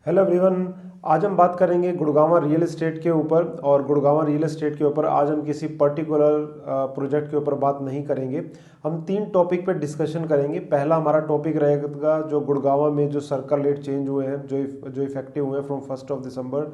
Hello everyone. आज हम बात करेंगे गुड़गांव रियल एस्टेट के ऊपर। और गुड़गांव रियल एस्टेट के ऊपर आज हम किसी पर्टिकुलर प्रोजेक्ट के ऊपर बात नहीं करेंगे। हम 3 टॉपिक पर डिस्कशन करेंगे। पहला हमारा टॉपिक रहेगा जो गुड़गांव में जो सर्कल रेट चेंज हुए हैं, जो इफेक्टिव हुए हैं फ्रॉम 1 दिसंबर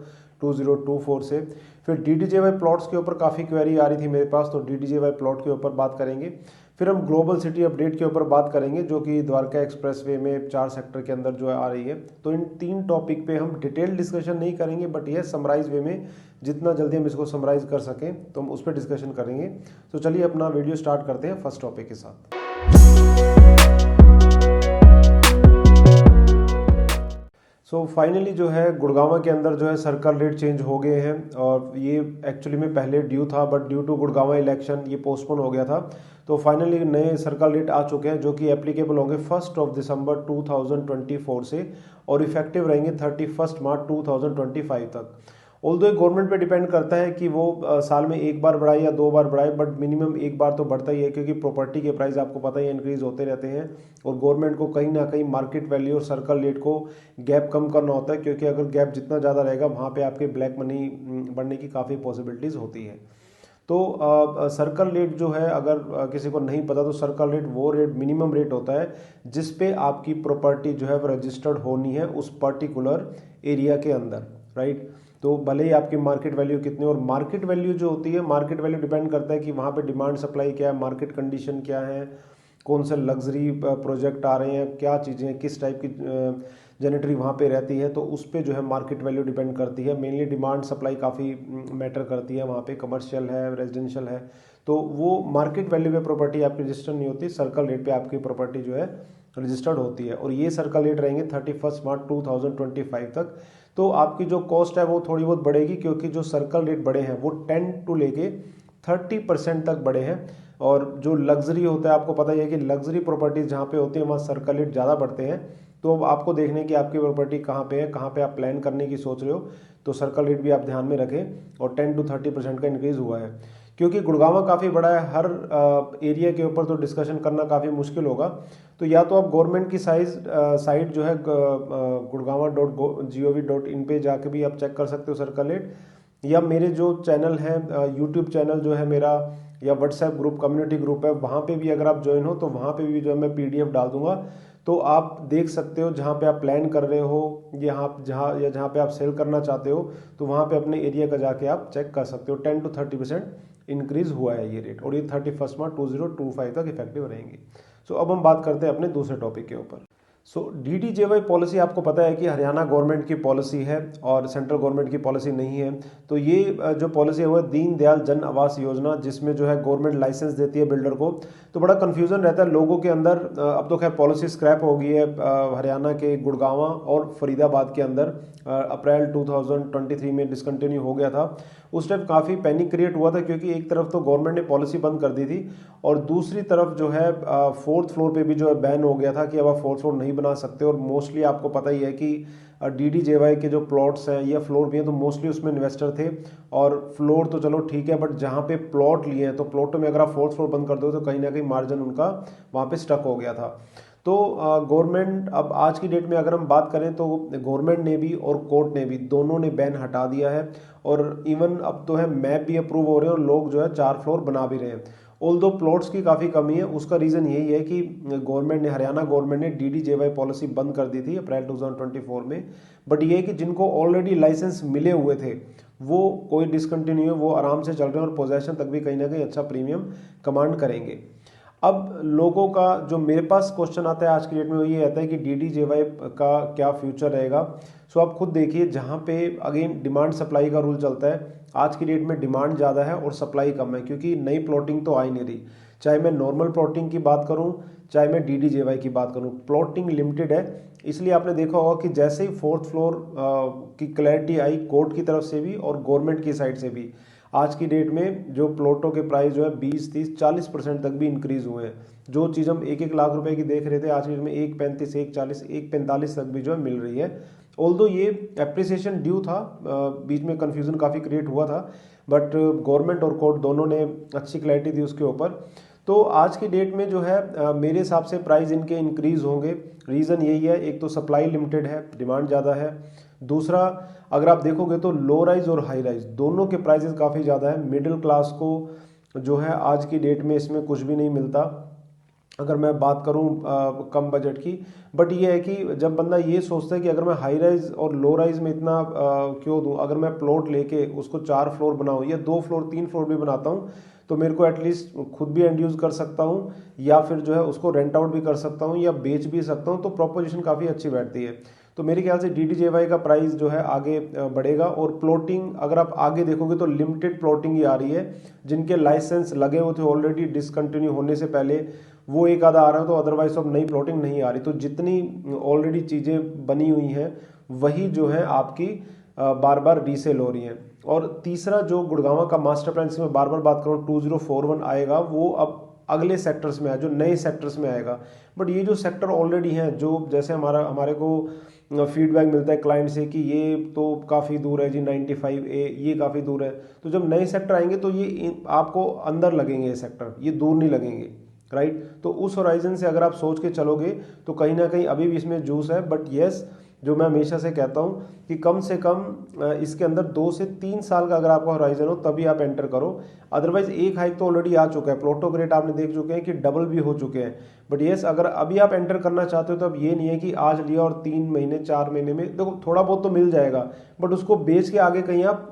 2024 से। फिर डीडीजेवाई प्लॉट्स के ऊपर काफ़ी क्वेरी आ रही थी मेरे पास, तो डीडीजेवाई प्लॉट के ऊपर बात करेंगे। फिर हम ग्लोबल सिटी अपडेट के ऊपर बात करेंगे जो कि द्वारका एक्सप्रेसवे में 4 सेक्टर के अंदर जो है आ रही है। तो इन 3 टॉपिक पे हम डिटेल डिस्कशन नहीं करेंगे, बट यह समराइज वे में जितना जल्दी हम इसको समराइज कर सकें तो हम उस पर डिस्कशन करेंगे। तो चलिए अपना वीडियो स्टार्ट करते हैं फर्स्ट टॉपिक के साथ। फाइनली जो है गुड़गांव के अंदर जो है सर्कल रेट चेंज हो गए हैं, और ये एक्चुअली में पहले ड्यू था, but due to Gurgaon election ये पोस्टपोन हो गया था। तो फाइनली नए सर्कल रेट आ चुके हैं जो कि एप्लीकेबल होंगे 1 दिसंबर 2024 से, और इफेक्टिव रहेंगे 31 मार्च 2025 तक। ऑल्दो गवर्नमेंट पे डिपेंड करता है कि वो साल में एक बार बढ़ाए या 2 बार बढ़ाए, बट मिनिमम एक बार तो बढ़ता ही है, क्योंकि प्रॉपर्टी के प्राइस आपको पता ही इंक्रीज होते रहते हैं। और गवर्नमेंट को कहीं ना कहीं मार्केट वैल्यू और सर्कल रेट को गैप कम करना होता है, क्योंकि अगर गैप जितना ज़्यादा रहेगा वहाँ पे आपके ब्लैक मनी बढ़ने की काफ़ी पॉसिबिलिटीज़ होती है। तो सर्कल रेट जो है, अगर किसी को नहीं पता, तो सर्कल रेट वो रेट मिनिमम रेट होता है जिस पे आपकी प्रॉपर्टी जो है वो रजिस्टर्ड होनी है उस पर्टिकुलर एरिया के अंदर, राइट। तो भले ही आपकी मार्केट वैल्यू कितनी, और मार्केट वैल्यू जो होती है, मार्केट वैल्यू डिपेंड करता है कि वहाँ पे डिमांड सप्लाई क्या है, मार्केट कंडीशन क्या है, कौन से लग्जरी प्रोजेक्ट आ रहे हैं, क्या चीज़ें किस टाइप की जेनेटरी वहाँ पे रहती है, तो उस पर जो है मार्केट वैल्यू डिपेंड करती है। मेनली डिमांड सप्लाई काफ़ी मैटर करती है वहाँ पे, कमर्शियल है, रेजिडेंशियल है, तो वो मार्केट वैल्यू पे प्रॉपर्टी आपकी रजिस्टर नहीं होती, सर्कल रेट पे आपकी प्रॉपर्टी जो है रजिस्टर्ड होती है। और ये सर्कल रेट रहेंगे 31 मार्च 2025 तक। तो आपकी जो कॉस्ट है वो थोड़ी बहुत बढ़ेगी, क्योंकि जो सर्कल रेट बढ़े हैं वो 10 टू लेके 30% तक बढ़े हैं। और जो लग्जरी होता है, आपको पता ही है कि लग्जरी प्रॉपर्टीज जहाँ पे होती है वहाँ सर्कल रेट ज़्यादा बढ़ते हैं। तो अब आपको देखने की आपकी प्रॉपर्टी कहाँ पे है, कहाँ पे आप प्लान करने की सोच रहे हो, तो सर्कल रेट भी आप ध्यान में रखें। और 10 to 30% का इंक्रीज़ हुआ है, क्योंकि गुड़गांव काफ़ी बड़ा है, हर एरिया के ऊपर तो डिस्कशन करना काफ़ी मुश्किल होगा। तो या तो आप गवर्नमेंट की साइट जो है gurgaon.gov.in पे जाके भी आप चेक कर सकते हो सर्कल रेट, या मेरे जो चैनल है, यूट्यूब चैनल जो है मेरा, या व्हाट्सएप ग्रुप कम्युनिटी ग्रुप है, वहाँ पे भी अगर आप ज्वाइन हो तो वहाँ पे भी जो है मैं PDF डाल दूंगा। तो आप देख सकते हो जहाँ पे आप प्लान कर रहे हो, जहाँ पे आप सेल करना चाहते हो, तो वहाँ पे अपने एरिया का जाके आप चेक कर सकते हो। 10 to 30% इंक्रीज हुआ है ये रेट, और ये 31 मार्च 2025 तक इफेक्टिव रहेंगे। अब हम बात करते हैं अपने दूसरे टॉपिक के ऊपर। डीडीजेवाई पॉलिसी आपको पता है कि हरियाणा गवर्नमेंट की पॉलिसी है और सेंट्रल गवर्नमेंट की पॉलिसी नहीं है। तो ये जो पॉलिसी है वो है दीनदयाल जन आवास योजना, जिसमें जो है गवर्नमेंट लाइसेंस देती है बिल्डर को। तो बड़ा कन्फ्यूजन रहता है लोगों के अंदर। अब तो खैर पॉलिसी स्क्रैप हो गई है हरियाणा के गुड़गांव और फरीदाबाद के अंदर। अप्रैल 2023 में डिसकंटिन्यू हो गया था। उस टाइम काफ़ी पैनिक क्रिएट हुआ था, क्योंकि एक तरफ तो गवर्नमेंट ने पॉलिसी बंद कर दी थी, और दूसरी तरफ जो है 4th फ्लोर पे भी जो है बैन हो गया था कि अब आप 4th फ्लोर नहीं बना सकते। और मोस्टली आपको पता ही है कि डीडीजेवाई के जो प्लॉट्स हैं या फ्लोर भी हैं, तो मोस्टली उसमें इन्वेस्टर थे। और फ्लोर तो चलो ठीक है, बट जहाँ पे प्लॉट लिए हैं, तो प्लॉटों में अगर आप 4th फ्लोर बंद कर दो तो कहीं ना कहीं मार्जिन उनका वहाँ पे स्टक हो गया था। तो गवर्नमेंट अब आज की डेट में अगर हम बात करें तो गवर्नमेंट ने भी और कोर्ट ने भी, दोनों ने बैन हटा दिया है। और इवन अब तो है मैप भी अप्रूव हो रहे हैं, और लोग जो है 4 फ्लोर बना भी रहे हैं। ऑल्दो प्लॉट्स की काफ़ी कमी है, उसका रीज़न यही है कि गवर्नमेंट ने, हरियाणा गवर्नमेंट ने डीडीजेवाई पॉलिसी बंद कर दी थी अप्रैल 2024 में। बट ये है कि जिनको ऑलरेडी लाइसेंस मिले हुए थे वो कोई डिसकंटिन्यू है, वो आराम से चल रहे हैं, और पोजेशन तक भी कहीं ना कहीं अच्छा प्रीमियम कमांड करेंगे। अब लोगों का जो मेरे पास क्वेश्चन आता है आज की डेट में, वो ये आता है कि डीडीजेवाई का क्या फ्यूचर रहेगा। आप खुद देखिए, जहाँ पे अगेन डिमांड सप्लाई का रूल चलता है, आज की डेट में डिमांड ज़्यादा है और सप्लाई कम है, क्योंकि नई प्लॉटिंग तो आ ही नहीं रही। चाहे मैं नॉर्मल प्लॉटिंग की बात करूँ, चाहे मैं डीडीजेवाई की बात करूँ, प्लॉटिंग लिमिटेड है। इसलिए आपने देखा होगा कि जैसे ही 4th फ्लोर की क्लैरिटी आई कोर्ट की तरफ से भी और गवर्नमेंट की साइड से भी, आज की डेट में जो प्लॉटों के प्राइस जो है 20, 30, 40% तक भी इंक्रीज हुए हैं। जो चीज़ हम 1-1 लाख रुपए की देख रहे थे, आज की डेट में 1,35, 1,40, 1,45 तक भी जो है मिल रही है। ऑल्दो ये एप्रिसिएशन ड्यू था, बीच में कन्फ्यूजन काफ़ी क्रिएट हुआ था, बट गवर्नमेंट और कोर्ट दोनों ने अच्छी क्लैरिटी दी उसके ऊपर। तो आज की डेट में जो है मेरे हिसाब से प्राइस इनके इंक्रीज होंगे। रीज़न यही है, एक तो सप्लाई लिमिटेड है, डिमांड ज़्यादा है। दूसरा, अगर आप देखोगे तो लो राइज और हाई राइज दोनों के प्राइसेस काफ़ी ज़्यादा है। मिडिल क्लास को जो है आज की डेट में इसमें कुछ भी नहीं मिलता, अगर मैं बात करूं कम बजट की। बट ये है कि जब बंदा ये सोचता है कि अगर मैं हाई राइज और लो राइज में इतना क्यों दूं, अगर मैं प्लॉट लेके उसको 4 फ्लोर बनाऊं या 2 फ्लोर 3 फ्लोर भी बनाता हूं, तो मेरे को एटलीस्ट खुद भी एंड यूज़ कर सकता हूं या फिर जो है उसको रेंट आउट भी कर सकता हूं या बेच भी सकता हूं, तो प्रोपोजिशन काफ़ी अच्छी बैठती है। तो मेरे ख्याल से DDJY का प्राइस जो है आगे बढ़ेगा। और प्लॉटिंग अगर आप आगे देखोगे तो लिमिटेड प्लॉटिंग ही आ रही है, जिनके लाइसेंस लगे हुए थे ऑलरेडी डिसकंटिन्यू होने से पहले, वो एक आधा आ रहा है, तो अदरवाइज अब नई प्लॉटिंग नहीं आ रही। तो जितनी ऑलरेडी चीज़ें बनी हुई हैं वही जो है आपकी बार बार रीसेल हो रही हैं। और तीसरा जो गुड़गांव का मास्टर प्लान, इसमें बार बार बात करूँ 2041 आएगा, वो अब अगले सेक्टर्स में है, जो नए सेक्टर्स में आएगा। बट ये जो सेक्टर ऑलरेडी हैं, जो जैसे हमारे को फीडबैक मिलता है क्लाइंट से कि ये तो काफ़ी दूर है जी, 95A ये काफ़ी दूर है, तो जब नए सेक्टर आएंगे तो ये आपको अंदर लगेंगे, ये सेक्टर ये दूर नहीं लगेंगे, राइट। तो उस होराइजन से अगर आप सोच के चलोगे तो कहीं ना कहीं अभी भी इसमें जूस है। बट येस, जो मैं हमेशा से कहता हूँ कि कम से कम इसके अंदर 2 से 3 साल का अगर आपका होराइजन हो तभी आप एंटर करो। अदरवाइज एक हाइक तो ऑलरेडी आ चुका है, प्लॉटों के रेट आपने देख चुके हैं कि डबल भी हो चुके हैं। बट येस, अगर अभी आप एंटर करना चाहते हो तो अब ये नहीं है कि आज लिया और 3 महीने 4 महीने में, देखो थोड़ा बहुत तो मिल जाएगा बट उसको बेच के आगे कहीं आप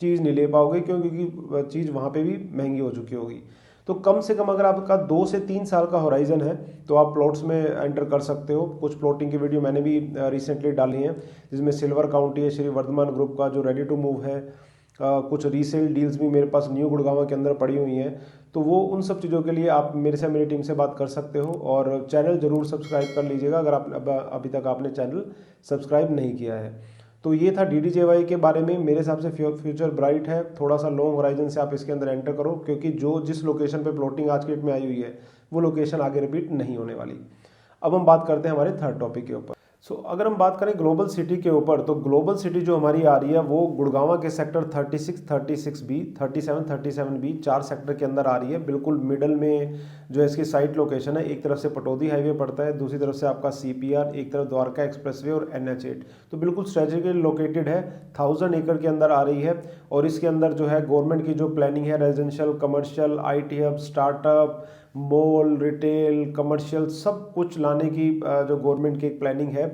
चीज़ नहीं ले पाओगे, क्यों? क्योंकि चीज़ वहाँ पे भी महंगी हो चुकी होगी। तो कम से कम अगर आपका 2 से 3 साल का होराइजन है तो आप प्लॉट्स में एंटर कर सकते हो। कुछ प्लॉटिंग की वीडियो मैंने भी रिसेंटली डाली हैं, जिसमें सिल्वर काउंटी है, श्री वर्धमान ग्रुप का जो रेडी टू मूव है, कुछ रीसेल डील्स भी मेरे पास न्यू गुड़गांव के अंदर पड़ी हुई हैं। तो वो उन सब चीज़ों के लिए आप मेरी टीम से बात कर सकते हो। और चैनल ज़रूर सब्सक्राइब कर लीजिएगा अगर आप अभी तक आपने चैनल सब्सक्राइब नहीं किया है। तो ये था DDJY के बारे में। मेरे हिसाब से फ्यूचर ब्राइट है, थोड़ा सा लॉन्ग होराइजन से आप इसके अंदर एंटर करो, क्योंकि जो जिस लोकेशन पे प्लॉटिंग आज के डेट में आई हुई है वो लोकेशन आगे रिपीट नहीं होने वाली। अब हम बात करते हैं हमारे थर्ड टॉपिक के ऊपर। अगर हम बात करें ग्लोबल सिटी के ऊपर, तो ग्लोबल सिटी जो हमारी आ रही है वो गुड़गांव के सेक्टर 36, 36B, 37, 37B 4 सेक्टर के अंदर आ रही है। बिल्कुल मिडल में जो है इसकी साइट लोकेशन है, एक तरफ से पटौदी हाईवे पड़ता है, दूसरी तरफ से आपका CPR, एक तरफ द्वारका एक्सप्रेसवे और NH8। तो बिल्कुल स्ट्रेटेजिकली लोकेटेड है, 1000 एकड़ के अंदर आ रही है। और इसके अंदर जो है गवर्नमेंट की जो प्लानिंग है, residential, commercial, IT hub, startup, mall, retail, commercial, सब कुछ लाने की जो गवर्नमेंट की एक प्लानिंग है।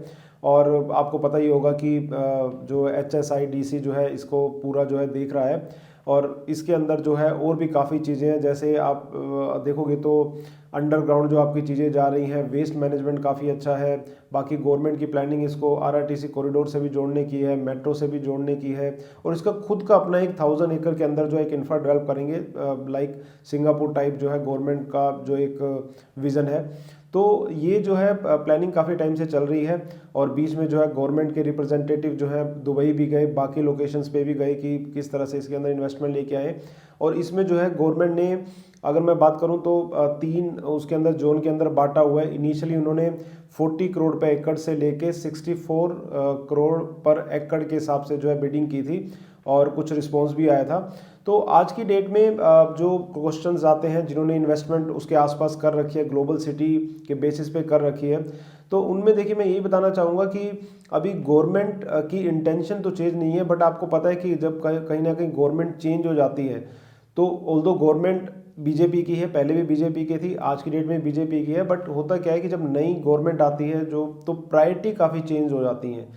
और आपको पता ही होगा कि जो HSIDC जो है इसको पूरा जो है देख रहा है। और इसके अंदर जो है और भी काफ़ी चीज़ें हैं, जैसे आप देखोगे तो अंडरग्राउंड जो आपकी चीज़ें जा रही हैं, वेस्ट मैनेजमेंट काफ़ी अच्छा है। बाकी गवर्नमेंट की प्लानिंग इसको RRTC कॉरिडोर से भी जोड़ने की है, मेट्रो से भी जोड़ने की है। और इसका खुद का अपना एक 1000 एकड़ के अंदर जो एक इंफ्रा डेवलप करेंगे, लाइक सिंगापुर टाइप जो है गवर्नमेंट का जो एक विज़न है। तो ये जो है प्लानिंग काफ़ी टाइम से चल रही है। और बीच में जो है गवर्नमेंट के रिप्रेजेंटेटिव जो है दुबई भी गए, बाकी लोकेशंस पे भी गए कि किस तरह से इसके अंदर इन्वेस्टमेंट लेके आए। और इसमें जो है गवर्नमेंट ने, अगर मैं बात करूं तो 3 उसके अंदर जोन के अंदर बांटा हुआ है। इनिशियली उन्होंने 40 करोड़ पर एकड़ से लेके 64 करोड़ पर एकड़ के हिसाब से जो है बिडिंग की थी, और कुछ रिस्पॉन्स भी आया था। तो आज की डेट में जो क्वेश्चंस आते हैं, जिन्होंने इन्वेस्टमेंट उसके आसपास कर रखी है, ग्लोबल सिटी के बेसिस पे कर रखी है, तो उनमें देखिए मैं यही बताना चाहूँगा कि अभी गवर्नमेंट की इंटेंशन तो चेंज नहीं है। बट आपको पता है कि जब कहीं ना कहीं गवर्नमेंट चेंज हो जाती है, तो ऑल्दो गवर्नमेंट बीजेपी की है, पहले भी बीजेपी की थी, आज की डेट में बीजेपी की है, बट होता क्या है कि जब नई गवर्नमेंट आती है जो, तो प्रायोरिटी काफ़ी चेंज हो जाती हैं।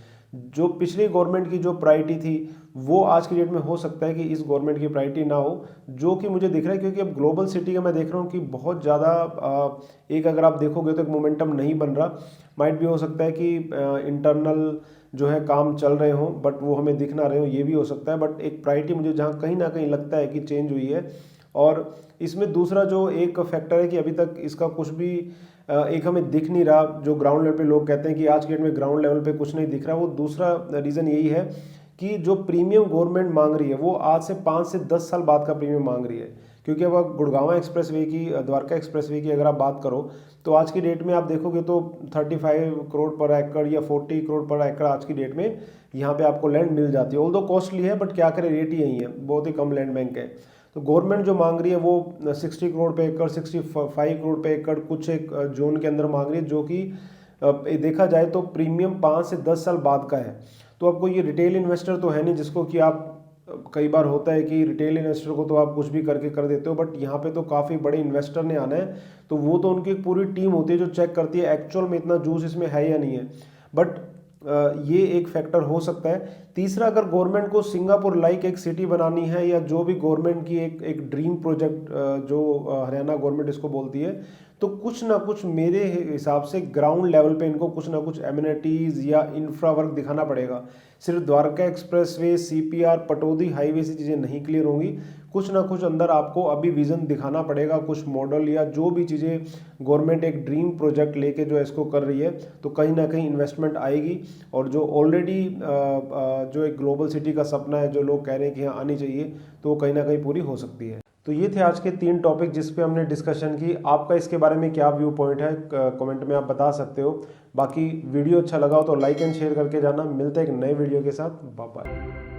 जो पिछली गवर्नमेंट की जो प्रायोरिटी थी वो आज की डेट में हो सकता है कि इस गवर्नमेंट की प्रायोरिटी ना हो, जो कि मुझे दिख रहा है। क्योंकि अब ग्लोबल सिटी का मैं देख रहा हूँ कि बहुत ज़्यादा एक अगर आप देखोगे तो एक मोमेंटम नहीं बन रहा। माइट भी हो सकता है कि इंटरनल जो है काम चल रहे हों बट वो हमें दिख ना रहे हो, ये भी हो सकता है। बट एक प्रायोरिटी मुझे जहाँ कहीं ना कहीं लगता है कि चेंज हुई है। और इसमें दूसरा जो एक फैक्टर है कि अभी तक इसका कुछ भी एक हमें दिख नहीं रहा, जो ग्राउंड लेवल पे लोग कहते हैं कि आज के डेट में ग्राउंड लेवल पे कुछ नहीं दिख रहा। वो दूसरा रीज़न यही है कि जो प्रीमियम गवर्नमेंट मांग रही है वो आज से 5 से 10 साल बाद का प्रीमियम मांग रही है। क्योंकि अब गुड़गांव एक्सप्रेसवे की, द्वारका एक्सप्रेसवे की अगर आप बात करो तो आज की डेट में आप देखोगे तो 35 करोड़ पर एकड़ या 40 करोड़ पर एकड़ आज की डेट में यहाँ पे आपको लैंड मिल जाती है। ऑल्दो कॉस्टली है बट क्या करें, रेट ही यही है, बहुत ही कम लैंड बैंक है। तो गवर्नमेंट जो मांग रही है वो 60 करोड़ पे एकड़, 65 करोड़ पे एकड़ कुछ एक जोन के अंदर मांग रही है, जो कि देखा जाए तो प्रीमियम 5 से 10 साल बाद का है। तो आपको ये रिटेल इन्वेस्टर तो है नहीं जिसको कि आप, कई बार होता है कि रिटेल इन्वेस्टर को तो आप कुछ भी करके कर देते हो, बट यहाँ पे तो काफ़ी बड़े इन्वेस्टर ने आना है, तो वो तो उनकी एक पूरी टीम होती है जो चेक करती है एक्चुअल में इतना जूस इसमें है या नहीं है। बट ये एक फैक्टर हो सकता है। तीसरा, अगर गवर्नमेंट को सिंगापुर लाइक एक सिटी बनानी है, या जो भी गवर्नमेंट की एक ड्रीम प्रोजेक्ट जो हरियाणा गवर्नमेंट इसको बोलती है, तो कुछ ना कुछ मेरे हिसाब से ग्राउंड लेवल पे इनको कुछ ना कुछ एमिनिटीज़ या इंफ्रा वर्क दिखाना पड़ेगा। सिर्फ Dwarka expressway, CPR, Pataudi highway से चीज़ें नहीं क्लियर होंगी, कुछ ना कुछ अंदर आपको अभी विज़न दिखाना पड़ेगा, कुछ मॉडल या जो भी चीज़ें गवर्नमेंट एक ड्रीम प्रोजेक्ट लेके जो इसको कर रही है, तो कहीं ना कहीं इन्वेस्टमेंट आएगी। और जो ऑलरेडी जो एक ग्लोबल सिटी का सपना है जो लोग कह रहे हैं कि यहाँ आनी चाहिए, तो वो कहीं ना कहीं पूरी हो सकती है। तो ये थे आज के 3 टॉपिक जिस पे हमने डिस्कशन की। आपका इसके बारे में क्या व्यू पॉइंट है, कमेंट में आप बता सकते हो। बाकी वीडियो अच्छा लगा हो तो लाइक एंड शेयर करके जाना। मिलते हैं एक नए वीडियो के साथ। Bye bye.